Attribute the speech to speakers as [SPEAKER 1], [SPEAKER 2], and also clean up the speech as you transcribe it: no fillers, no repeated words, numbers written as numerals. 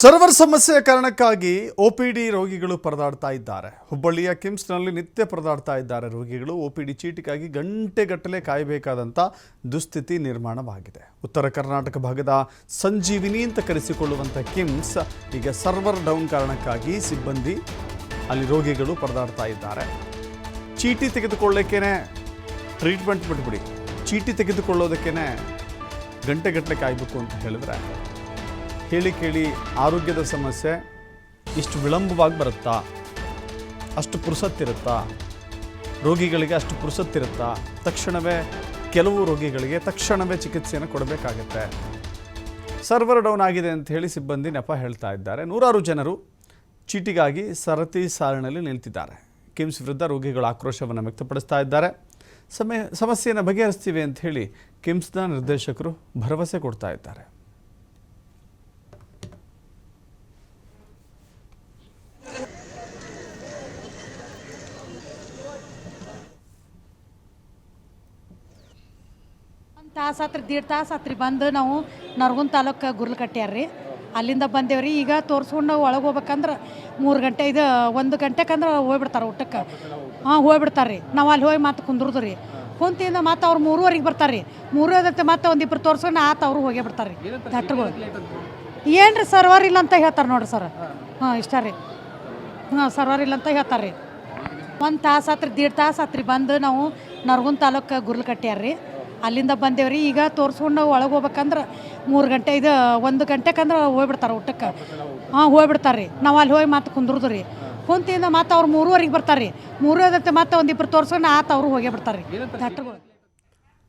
[SPEAKER 1] Server ಸಮಸ್ಯೆಯ ಕಾರಣಕ್ಕಾಗಿ OPD ರೋಗಿಗಳು ಪರದಾಡ್ತಾ ಇದ್ದಾರೆ. ಹುಬ್ಬಳ್ಳಿಯ ಕಿಮ್ಸ್ನಲ್ಲಿ ನಿತ್ಯ ಪರದಾಡ್ತಾ ಇದ್ದಾರೆ ರೋಗಿಗಳು. ಒಪಿಡಿ ಚೀಟಿಗಾಗಿ ಗಂಟೆಗಟ್ಟಲೆ ಕಾಯಬೇಕಾದಂಥ ದುಸ್ಥಿತಿ ನಿರ್ಮಾಣವಾಗಿದೆ. ಉತ್ತರ ಕರ್ನಾಟಕ ಭಾಗದ ಸಂಜೀವಿನಿ ಅಂತ ಕರೆಸಿಕೊಳ್ಳುವಂಥ ಕಿಮ್ಸ್ ಈಗ ಸರ್ವರ್ ಡೌನ್ ಕಾರಣಕ್ಕಾಗಿ ಸಿಬ್ಬಂದಿ ಅಲ್ಲಿ ರೋಗಿಗಳು ಪರದಾಡ್ತಾ ಇದ್ದಾರೆ. ಚೀಟಿ ತೆಗೆದುಕೊಳ್ಳೋಕ್ಕೇನೆ ಟ್ರೀಟ್ಮೆಂಟ್ ಬಿಟ್ಬಿಡಿ, ಚೀಟಿ ತೆಗೆದುಕೊಳ್ಳೋದಕ್ಕೇನೆ ಗಂಟೆಗಟ್ಟಲೆ ಕಾಯಬೇಕು ಅಂತ ಹೇಳಿದ್ರೆ ಹೇಳಿ ಕೇಳಿ ಆರೋಗ್ಯದ ಸಮಸ್ಯೆ ಇಷ್ಟು ವಿಳಂಬವಾಗಿ ಬರುತ್ತಾ? ಅಷ್ಟು ಪುರುಸತ್ತಿರುತ್ತಾ ರೋಗಿಗಳಿಗೆ? ಅಷ್ಟು ಪುರುಸತ್ತಿರುತ್ತಾ? ತಕ್ಷಣವೇ ಕೆಲವು ರೋಗಿಗಳಿಗೆ ತಕ್ಷಣವೇ ಚಿಕಿತ್ಸೆಯನ್ನು ಕೊಡಬೇಕಾಗತ್ತೆ. ಸರ್ವರ್ ಡೌನ್ ಆಗಿದೆ ಅಂತ ಹೇಳಿ ಸಿಬ್ಬಂದಿ ನೆಪ ಹೇಳ್ತಾ ಇದ್ದಾರೆ. ನೂರಾರು ಜನರು ಚೀಟಿಗಾಗಿ ಸರತಿ ಸಾಲಿನಲ್ಲಿ ನಿಲ್ತಿದ್ದಾರೆ. ಕಿಮ್ಸ್ ವಿರುದ್ಧ ರೋಗಿಗಳು ಆಕ್ರೋಶವನ್ನು ವ್ಯಕ್ತಪಡಿಸ್ತಾ ಇದ್ದಾರೆ. ಸಮಸ್ಯೆಯನ್ನು ಬಗೆಹರಿಸ್ತೀವಿ ಅಂತ ಹೇಳಿ ಕಿಮ್ಸ್ನ ನಿರ್ದೇಶಕರು ಭರವಸೆ ಕೊಡ್ತಾ ಇದ್ದಾರೆ.
[SPEAKER 2] ತಾಸು ಹತ್ರ ದೀಡ್ ತಾಸು ಹತ್ರಿ ಬಂದು ನಾವು ನರಗುಂದ ತಾಲೂಕು ಗುರ್ಲಕಟ್ಟ್ಯಾರ್ರಿ ಅಲ್ಲಿಂದ ಬಂದೇವ್ರಿ. ಈಗ ತೋರಿಸ್ಕೊಂಡು ಒಳಗೆ ಹೋಗ್ಬೇಕಂದ್ರೆ 3 ಗಂಟೆ 1 ಗಂಟೆಕಂದ್ರೆ ಹೋಗ್ಬಿಡ್ತಾರೆ ಊಟಕ್ಕೆ. ಹೋಗ್ಬಿಡ್ತಾರೆ ರೀ. ನಾವು ಅಲ್ಲಿ ಹೋಗಿ ಮತ್ತೆ ಕುಂದ್ರದು ರೀ. ಕುಂತಿಂದ ಮತ್ತೆ ಅವ್ರು 3:15 ಬರ್ತಾರೆ ರೀ. 3:15 ಮತ್ತೆ ಒಂದಿಬ್ಬರು ತೋರ್ಸ್ಕೊಂಡು ಅವ್ರು ಹೋಗೇ ಬಿಡ್ತಾರೆ ರೀ ಡಾಕ್ಟ್ರುಗಳು. ಏನು ರೀ ಸರ್ವರ್ ಇಲ್ಲ ಅಂತ ಹೇಳ್ತಾರೆ ನೋಡಿರಿ ಸರ್. ಇಷ್ಟ ರೀ. ಸರ್ವರ್ ಇಲ್ಲ ಅಂತ ಹೇಳ್ತಾರೆ ರೀ. 1 ತಾಸು ಹತ್ರಿ ದೀಡ್ ತಾಸು ಹತ್ರಿ ಬಂದು ನಾವು ನರಗುಂದ ತಾಲೂಕು ಗುರ್ಲಕಟ್ಟ್ಯಾರ್ರಿ ಅಲ್ಲಿಂದ ಬಂದೇವ್ರಿ. ಈಗ ತೋರಿಸ್ಕೊಂಡು ಒಳಗೆ ಹೋಗ್ಬೇಕಂದ್ರೆ 3 ಗಂಟೆ 1 ಗಂಟೆಕಂದ್ರೆ ಹೋಗ್ಬಿಡ್ತಾರೆ ಊಟಕ್ಕೆ. ಹೋಗ್ಬಿಡ್ತಾರೆ ರೀ. ನಾವು ಅಲ್ಲಿ ಹೋಗಿ ಮತ್ತೆ ಕುಂದ್ರದು ರೀ. ಕುಂತಿಂದ ಮತ್ತೆ ಅವ್ರು 3:15 ಬರ್ತಾರೆ ರೀ. 3:15 ಮತ್ತೆ ಒಂದಿಬ್ಬರು ತೋರ್ಸ್ಕೊಂಡು ಅವ್ರು ಹೋಗೇ ಬಿಡ್ತಾರೆ ರೀ ಡಾಕ್ಟ್ರುಗಳು.